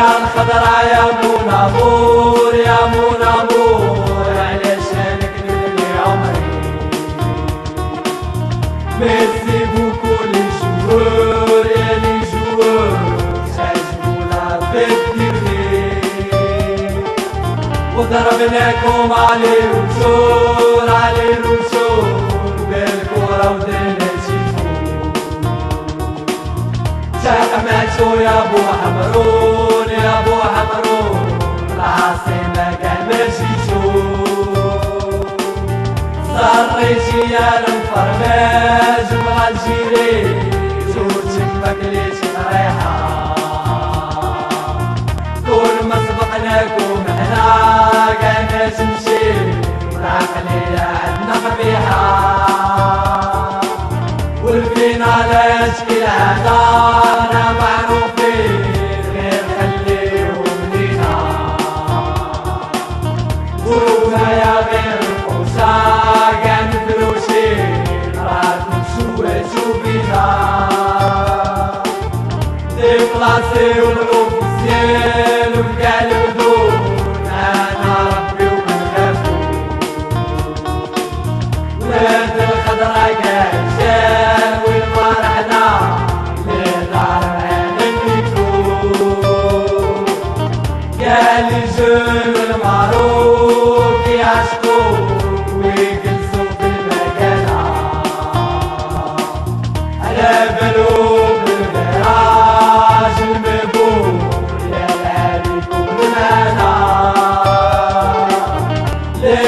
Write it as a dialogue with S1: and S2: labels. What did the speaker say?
S1: الخضرا يا منامور يا منامور علشانك نبني عمري. ميرسي بوكو لي جوور يا لي جوور تعجبونا بالديرني. وضربناكم علي روشور علي روشور بالكورة ودناتيفو. تحماتو يا بو حمرون يا بو حمرون العاصمة كان ماشيتو. صريتي يا الفرماج والجيري زوجك ماكليش مريحة. كل ما سبقناكم هنا كانا تمشي والعقلية عندنا قبيحة. والفينالات كالعادة أنا معروفين غير خليهم لينا. قولونا يا غير الحوسة كاع مفروشين راكم شواتو بينا. ديبلاسيو الأوفيسيال وكاع البدون أنا ربي ومنخافو. ولاد الخضرا كاع جان وين ما رحنا لدار معانا نيكون. كاع لي جون والمعروف يعشقو ويجلسو في المكانة. على بالو بالمراج المبور يا عليكم معانا. لا